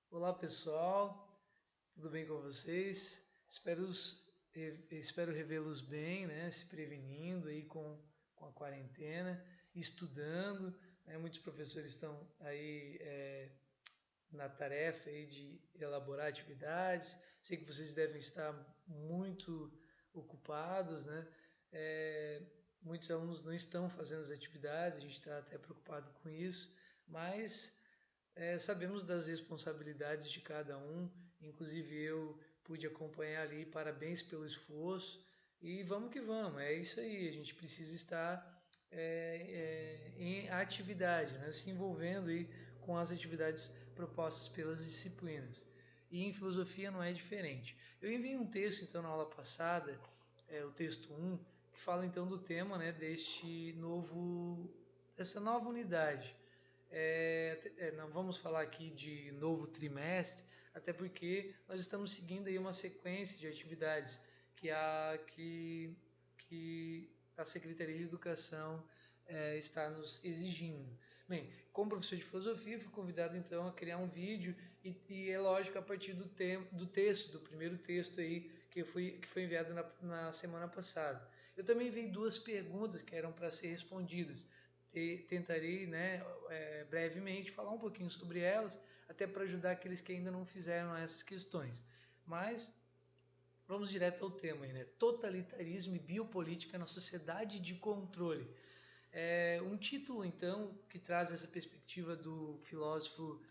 Olá pessoal, tudo bem com vocês? Espero revê-los bem, né? Se prevenindo aí com a quarentena, estudando, né? Muitos professores estão aí na tarefa aí de elaborar atividades. Sei que vocês devem estar muito ocupados, né? É, Muitos alunos não estão fazendo as atividades, a gente está até preocupado com isso, mas sabemos das responsabilidades de cada um, inclusive eu pude acompanhar ali, parabéns pelo esforço e vamos que vamos, é isso aí, a gente precisa estar em atividade, né, se envolvendo aí com as atividades propostas pelas disciplinas. E em filosofia não é diferente. Eu enviei um texto então na aula passada, o texto 1, que fala então do tema, né, dessa nova unidade. Não vamos falar aqui de novo trimestre, até porque nós estamos seguindo aí uma sequência de atividades que a Secretaria de Educação está nos exigindo. Bem, como professor de filosofia, fui convidado então a criar um vídeo e é lógico a partir do texto, do primeiro texto aí que foi enviado na semana passada. Eu também enviei duas perguntas que eram para ser respondidas. Tentarei, né, brevemente falar um pouquinho sobre elas, até para ajudar aqueles que ainda não fizeram essas questões. Mas vamos direto ao tema aí, né? Totalitarismo e biopolítica na sociedade de controle. Um título, então, que traz essa perspectiva do filósofo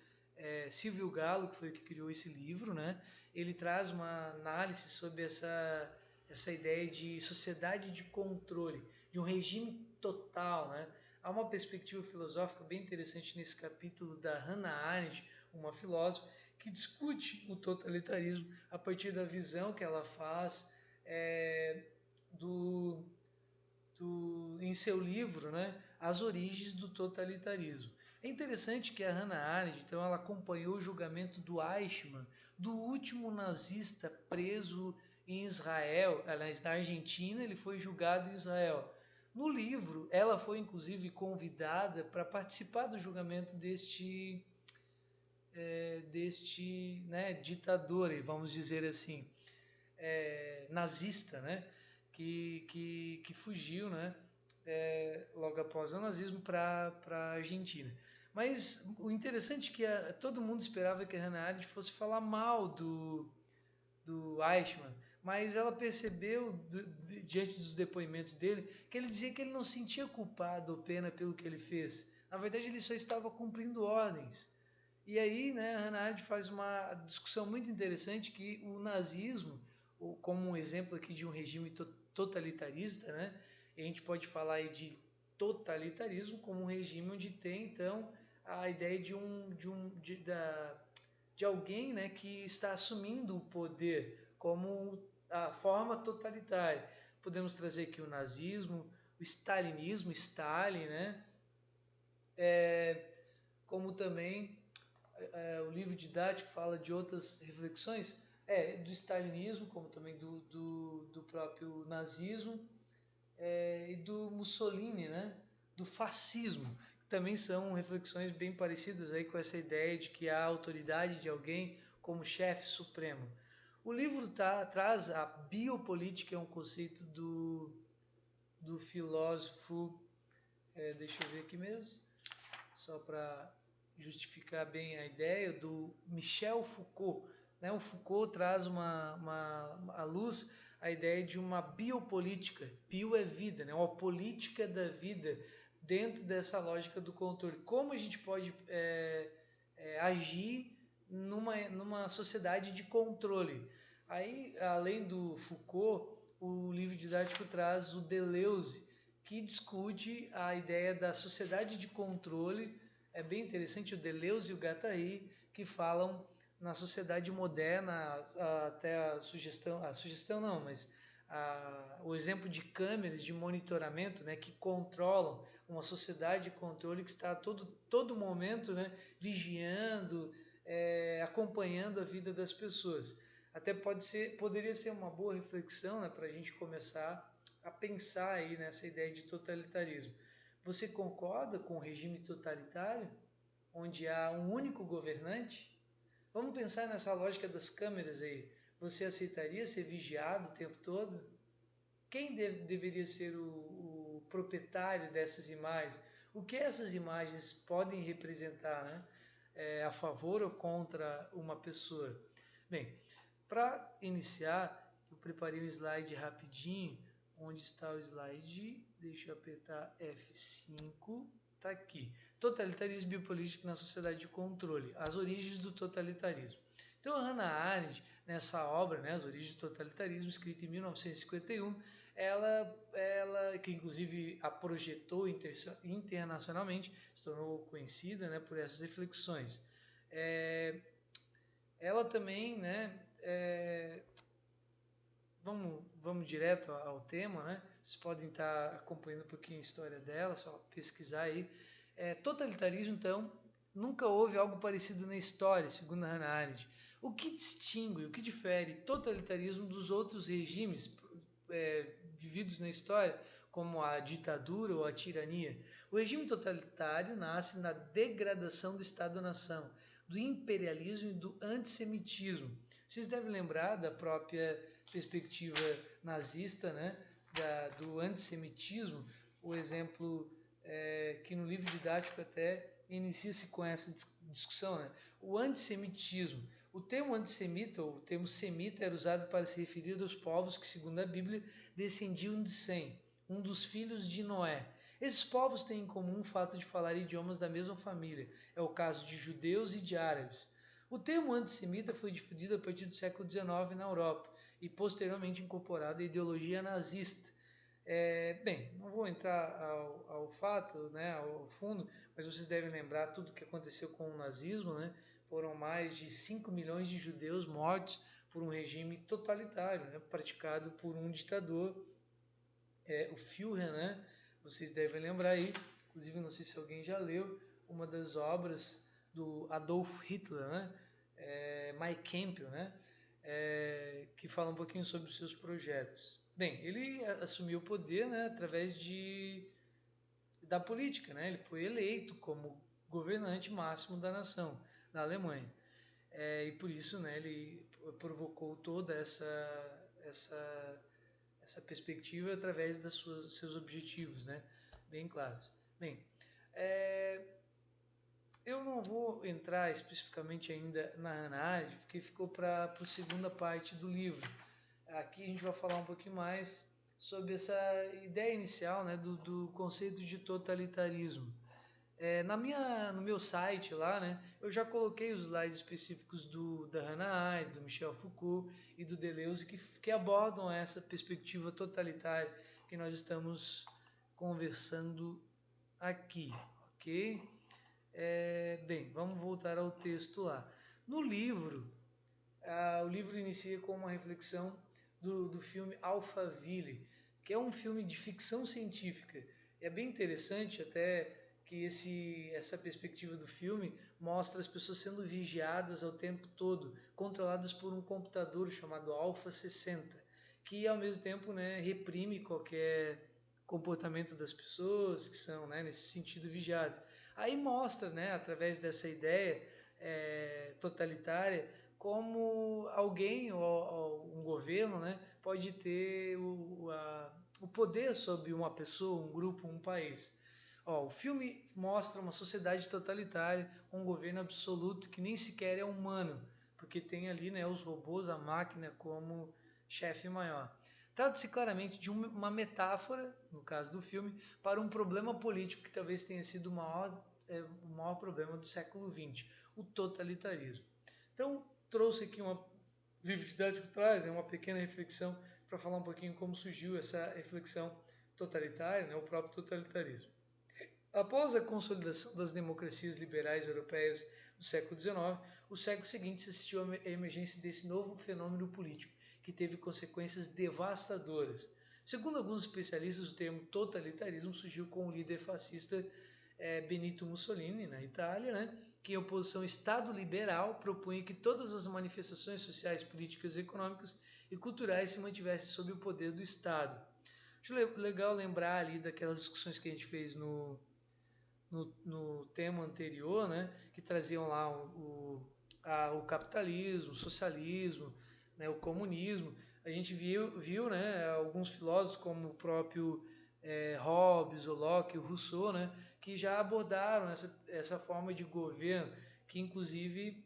Silvio Galo, que foi o que criou esse livro, né? Ele traz uma análise sobre essa ideia de sociedade de controle, de um regime total, né? Há uma perspectiva filosófica bem interessante nesse capítulo da Hannah Arendt, uma filósofa, que discute o totalitarismo a partir da visão que ela faz do em seu livro, né, As Origens do Totalitarismo. É interessante que a Hannah Arendt, então, ela acompanhou o julgamento do Eichmann, do último nazista preso em Israel, aliás, na Argentina, ele foi julgado em Israel. No livro, ela foi inclusive convidada para participar do julgamento deste né, ditador, vamos dizer assim, nazista, né, que fugiu, né, logo após o nazismo para a Argentina. Mas o interessante é que todo mundo esperava que a Hannah Arendt fosse falar mal do Eichmann, mas ela percebeu, diante dos depoimentos dele, que ele dizia que ele não sentia culpado ou pena pelo que ele fez. Na verdade, ele só estava cumprindo ordens. E aí, né, a Hannah Arendt faz uma discussão muito interessante que o nazismo, como um exemplo aqui de um regime totalitarista, né, a gente pode falar aí de totalitarismo como um regime onde tem, então, a ideia de alguém, né, que está assumindo o poder como a forma totalitária. Podemos trazer aqui o nazismo, o stalinismo, Stalin, né, como também o livro didático fala de outras reflexões, do stalinismo, como também do próprio nazismo, e do Mussolini, né? Do fascismo, que também são reflexões bem parecidas aí com essa ideia de que há autoridade de alguém como chefe supremo. O livro traz a biopolítica, é um conceito do filósofo, deixa eu ver aqui mesmo, só para justificar bem a ideia, do Michel Foucault. Né? O Foucault traz à luz a ideia de uma biopolítica. Bio é vida, né? Uma política da vida dentro dessa lógica do controle. Como a gente pode agir numa sociedade de controle. Aí, além do Foucault, o livro didático traz o Deleuze, que discute a ideia da sociedade de controle. É bem interessante o Deleuze e o Guattari, que falam na sociedade moderna, até a sugestão não, mas o exemplo de câmeras de monitoramento, né, que controlam uma sociedade de controle que está a todo momento, né, vigiando, acompanhando a vida das pessoas. Até poderia ser uma boa reflexão, né, para a gente começar a pensar aí nessa ideia de totalitarismo. Você concorda com o regime totalitário, onde há um único governante? Vamos pensar nessa lógica das câmeras aí. Você aceitaria ser vigiado o tempo todo? Quem deveria ser o proprietário dessas imagens? O que essas imagens podem representar, né? A favor ou contra uma pessoa? Bem, para iniciar, eu preparei um slide rapidinho. Onde está o slide? Deixa eu apertar F5. Está aqui. Totalitarismo biopolítico na sociedade de controle. As origens do totalitarismo. Então, a Hannah Arendt, nessa obra, né, As Origens do Totalitarismo, escrita em 1951, ela que inclusive a projetou internacionalmente, se tornou conhecida, né, por essas reflexões. Ela também, né, vamos direto ao tema, né? Vocês podem estar acompanhando um pouquinho a história dela, só pesquisar aí. Totalitarismo, então, nunca houve algo parecido na história, segundo a Hannah Arendt. O que distingue, o que difere totalitarismo dos outros regimes vividos na história, como a ditadura ou a tirania? O regime totalitário nasce na degradação do Estado-nação, do imperialismo e do antissemitismo. Vocês devem lembrar da própria perspectiva nazista, né, do antissemitismo, o exemplo que no livro didático até inicia-se com essa discussão, né? O antissemitismo. O termo antissemita, ou o termo semita, era usado para se referir aos povos que, segundo a Bíblia, descendiam de Sem, um dos filhos de Noé. Esses povos têm em comum o fato de falar idiomas da mesma família. É o caso de judeus e de árabes. O termo antissemita foi difundido a partir do século XIX na Europa e posteriormente incorporado à ideologia nazista. Bem, não vou entrar ao fato, né, ao fundo, mas vocês devem lembrar tudo o que aconteceu com o nazismo, né? Foram mais de 5 milhões de judeus mortos por um regime totalitário, né, praticado por um ditador, o Führer, né? Vocês devem lembrar aí, inclusive não sei se alguém já leu, uma das obras do Adolf Hitler, né? Mein Kampf, né? Que fala um pouquinho sobre os seus projetos. Bem, ele assumiu o poder, né, através da política, né? Ele foi eleito como governante máximo da nação, da Alemanha. E por isso, né, ele provocou toda essa perspectiva através dos seus objetivos, né, bem claros. Bem, eu não vou entrar especificamente ainda na análise, porque ficou para a segunda parte do livro. Aqui a gente vai falar um pouquinho mais sobre essa ideia inicial, né, do conceito de totalitarismo. No meu site lá, né, eu já coloquei os slides específicos da Hannah Arendt, do Michel Foucault e do Deleuze que abordam essa perspectiva totalitária que nós estamos conversando aqui, ok? Bem, vamos voltar ao texto lá. No livro, o livro inicia com uma reflexão do filme Alphaville, que é um filme de ficção científica. É bem interessante até que essa perspectiva do filme mostra as pessoas sendo vigiadas ao tempo todo, controladas por um computador chamado Alpha 60, que ao mesmo tempo, né, reprime qualquer comportamento das pessoas que são, né, nesse sentido vigiadas. Aí mostra, né, através dessa ideia totalitária, como alguém ou um governo, né, pode ter o poder sobre uma pessoa, um grupo, um país. O filme mostra uma sociedade totalitária, um governo absoluto que nem sequer é humano, porque tem ali, né, os robôs, a máquina como chefe maior. Trata-se claramente de uma metáfora, no caso do filme, para um problema político que talvez tenha sido o maior problema do século XX, o totalitarismo. Então, trouxe aqui uma vividade por trás, né, uma pequena reflexão para falar um pouquinho como surgiu essa reflexão totalitária, né, o próprio totalitarismo. Após a consolidação das democracias liberais europeias do século XIX, o século seguinte se assistiu à emergência desse novo fenômeno político, que teve consequências devastadoras. Segundo alguns especialistas, o termo totalitarismo surgiu com o líder fascista Benito Mussolini, na Itália, né, que em oposição ao Estado liberal propunha que todas as manifestações sociais, políticas, econômicas e culturais se mantivessem sob o poder do Estado. Acho legal lembrar ali daquelas discussões que a gente fez no tema anterior, né, que traziam lá o capitalismo, o socialismo, né, o comunismo. A gente viu né, alguns filósofos como o próprio Hobbes, o Locke, o Rousseau, né, que já abordaram essa forma de governo, que inclusive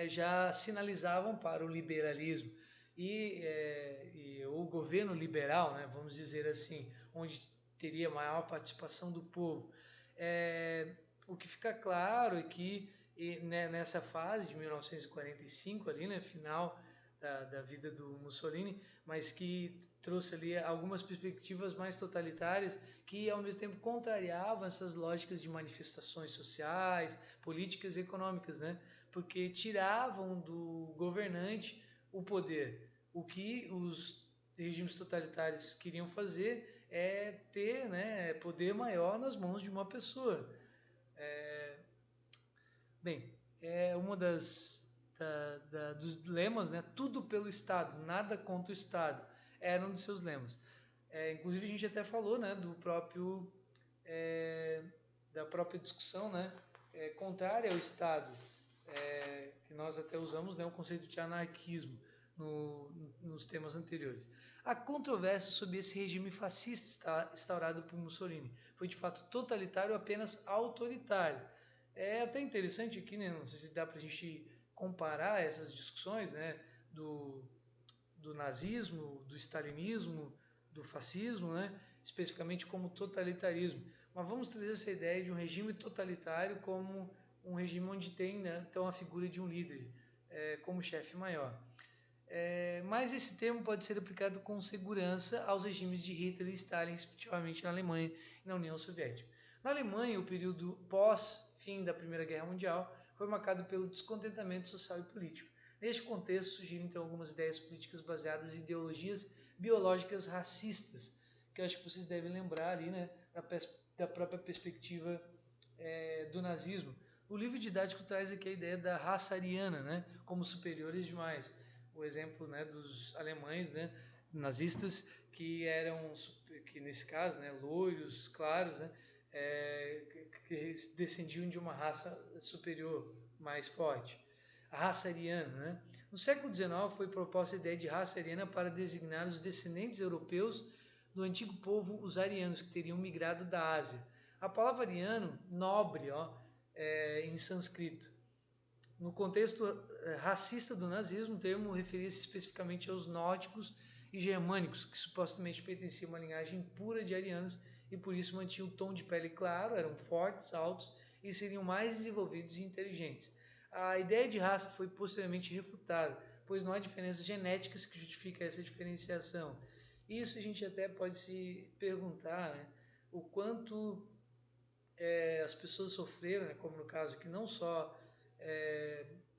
já sinalizavam para o liberalismo. E o governo liberal, né, vamos dizer assim, onde teria maior participação do povo. O que fica claro é que nessa fase de 1945, ali, né, final da vida do Mussolini, mas que trouxe ali algumas perspectivas mais totalitárias que ao mesmo tempo contrariavam essas lógicas de manifestações sociais, políticas e econômicas, né? Porque tiravam do governante o poder. O que os regimes totalitários queriam fazer é ter, né, poder maior nas mãos de uma pessoa. Bem, uma dos lemas, né, tudo pelo Estado, nada contra o Estado, era um dos seus lemas. Inclusive a gente até falou, né, da própria discussão, né, contrária ao Estado, que nós até usamos, né, o conceito de anarquismo nos temas anteriores. A controvérsia sobre esse regime fascista instaurado por Mussolini foi de fato totalitário ou apenas autoritário? É até interessante aqui, né, não sei se dá para a gente comparar essas discussões, né, do nazismo, do stalinismo, do fascismo, né, especificamente como totalitarismo. Mas vamos trazer essa ideia de um regime totalitário como um regime onde tem, né, então a figura de um líder como chefe maior. Mas esse termo pode ser aplicado com segurança aos regimes de Hitler e Stalin, respectivamente na Alemanha e na União Soviética. Na Alemanha, o período pós-fim da Primeira Guerra Mundial foi marcado pelo descontentamento social e político. Neste contexto, surgiram então algumas ideias políticas baseadas em ideologias biológicas racistas, que eu acho que vocês devem lembrar ali, né, da própria perspectiva do nazismo. O livro didático traz aqui a ideia da raça ariana, né, como superiores demais. O exemplo, né, dos alemães, né, nazistas, que nesse caso, né, loiros, claros, né, que descendiam de uma raça superior, mais forte. A raça ariana. Né? No século XIX foi proposta a ideia de raça ariana para designar os descendentes europeus do antigo povo, os arianos, que teriam migrado da Ásia. A palavra ariano, nobre, em sânscrito. No contexto racista do nazismo, o termo referia-se especificamente aos nórdicos e germânicos, que supostamente pertenciam a uma linhagem pura de arianos e por isso mantinham o tom de pele claro, eram fortes, altos e seriam mais desenvolvidos e inteligentes. A ideia de raça foi posteriormente refutada, pois não há diferenças genéticas que justifiquem essa diferenciação. Isso a gente até pode se perguntar, né, o quanto as pessoas sofreram, né, como no caso que não só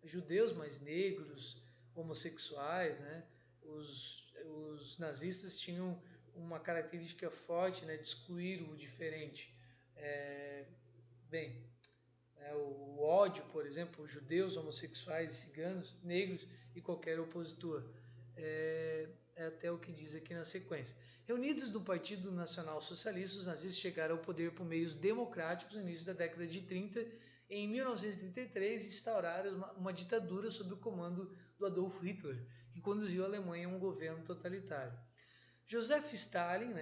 judeus, mas negros, homossexuais, né, os nazistas tinham uma característica forte, né, de excluir o diferente. O ódio, por exemplo, judeus, homossexuais, ciganos, negros e qualquer opositor. É até o que diz aqui na sequência. Reunidos no Partido Nacional Socialista, os nazistas chegaram ao poder por meios democráticos no início da década de 30. Em 1933, instauraram uma ditadura sob o comando do Adolf Hitler, que conduziu a Alemanha a um governo totalitário. Joseph Stalin,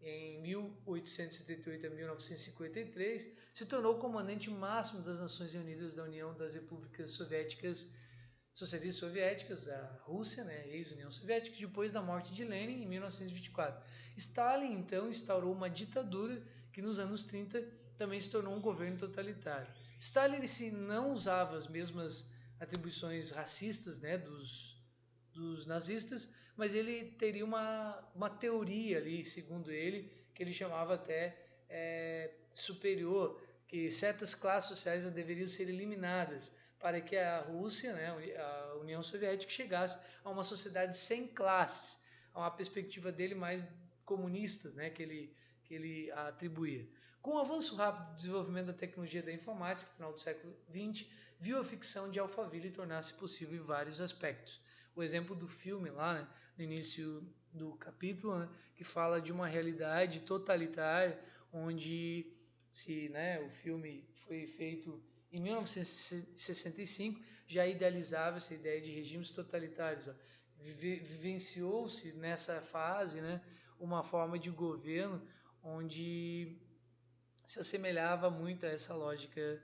em 1878 a 1953, se tornou comandante máximo das Nações Unidas da União das Repúblicas Socialistas Soviéticas, a Rússia, né, ex-União Soviética, depois da morte de Lenin em 1924. Stalin, então, instaurou uma ditadura que nos anos 30 também se tornou um governo totalitário. Stalin não usava as mesmas atribuições racistas, né, dos nazistas, mas ele teria uma teoria ali, segundo ele, que ele chamava até superior, que certas classes sociais deveriam ser eliminadas para que a Rússia, né, a União Soviética, chegasse a uma sociedade sem classes, a uma perspectiva dele mais comunista, né, que ele atribuía. Com o avanço rápido do desenvolvimento da tecnologia da informática, no final do século XX, viu a ficção de Alphaville tornar-se possível em vários aspectos. O exemplo do filme lá, né, no início do capítulo, né, que fala de uma realidade totalitária, onde o filme foi feito em 1965 já idealizava essa ideia de regimes totalitários. Vivenciou-se nessa fase, né, uma forma de governo onde se assemelhava muito a essa lógica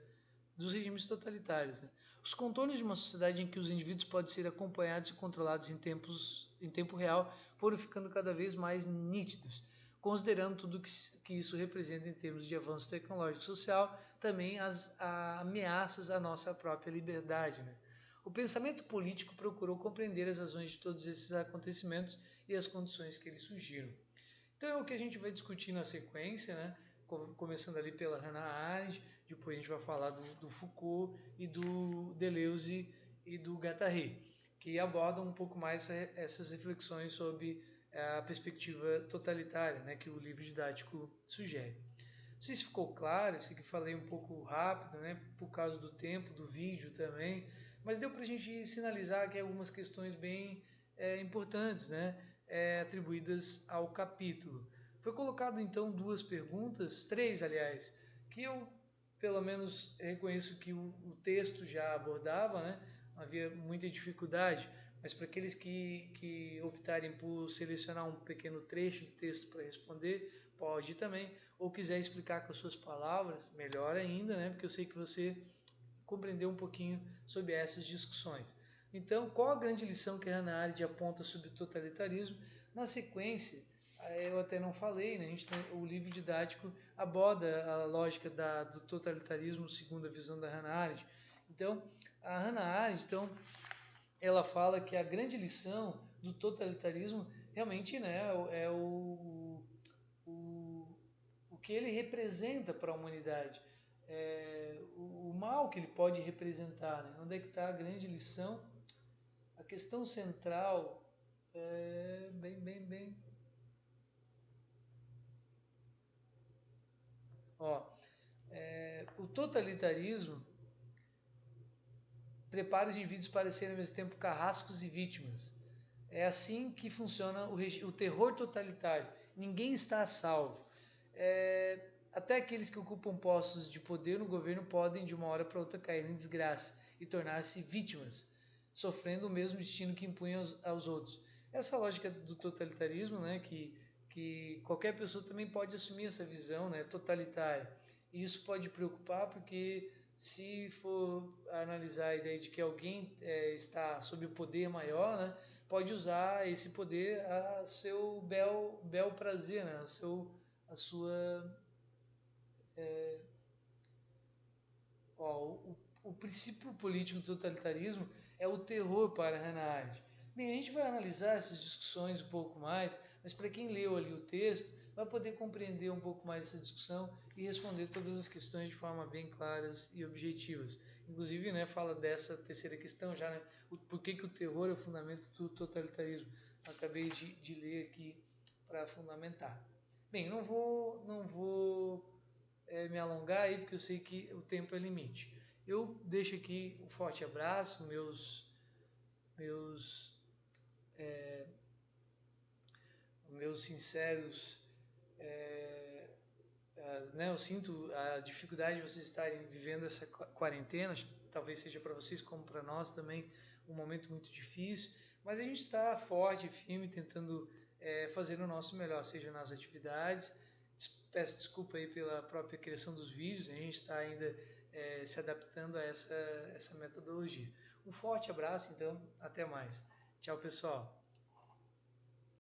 dos regimes totalitários. Né? Os contornos de uma sociedade em que os indivíduos podem ser acompanhados e controlados em tempo real foram ficando cada vez mais nítidos, considerando tudo que isso representa em termos de avanço tecnológico e social, também as ameaças à nossa própria liberdade. Né? O pensamento político procurou compreender as razões de todos esses acontecimentos e as condições que eles surgiram. Então é o que a gente vai discutir na sequência, né? Começando ali pela Hannah Arendt, depois a gente vai falar do Foucault e do Deleuze e do Guattari, que abordam um pouco mais essas reflexões sobre a perspectiva totalitária, né, que o livro didático sugere. Não sei se ficou claro, sei que falei um pouco rápido, né, por causa do tempo, do vídeo também, mas deu para a gente sinalizar aqui algumas questões bem importantes, né, atribuídas ao capítulo. Foi colocado então duas perguntas, três aliás, que eu pelo menos reconheço que o texto já abordava, né? Havia muita dificuldade, mas para aqueles que optarem por selecionar um pequeno trecho do texto para responder, pode também, ou quiser explicar com as suas palavras, melhor ainda, né? Porque eu sei que você compreendeu um pouquinho sobre essas discussões. Então, qual a grande lição que a Hannah Arendt aponta sobre o totalitarismo? Na sequência, eu até não falei, né? O livro didático aborda a lógica do totalitarismo segundo a visão da Hannah Arendt. Então, a Hannah Arendt, então, ela fala que a grande lição do totalitarismo realmente, né, é o que ele representa para a humanidade, o mal que ele pode representar. Né? Onde é que está a grande lição? A questão central é bem. Ó, o totalitarismo prepara os indivíduos para serem ao mesmo tempo carrascos e vítimas. É assim que funciona o terror totalitário. Ninguém está a salvo. Até aqueles que ocupam postos de poder no governo podem, de uma hora para outra, cair em desgraça e tornar-se vítimas, sofrendo o mesmo destino que impunham aos outros. Essa lógica do totalitarismo, né, que qualquer pessoa também pode assumir essa visão, né, totalitária. E isso pode preocupar porque se for analisar a ideia de que alguém está sob o poder maior, né, pode usar esse poder a seu bel prazer, né, a sua... o princípio político do totalitarismo é o terror para Hannah Arendt. Bem, a gente vai analisar essas discussões um pouco mais, mas para quem leu ali o texto, vai poder compreender um pouco mais essa discussão e responder todas as questões de forma bem claras e objetivas. Inclusive, né, fala dessa terceira questão já, né, por que o terror é o fundamento do totalitarismo. Eu acabei de ler aqui para fundamentar. Bem, não vou me alongar aí, porque eu sei que o tempo é limite. Eu deixo aqui um forte abraço, meus sinceros, né, eu sinto a dificuldade de vocês estarem vivendo essa quarentena, talvez seja para vocês como para nós também um momento muito difícil, mas a gente está forte e firme tentando fazer o nosso melhor, seja nas atividades. Peço desculpa aí pela própria criação dos vídeos, a gente está ainda se adaptando a essa metodologia. Um forte abraço, então, até mais. Tchau, pessoal.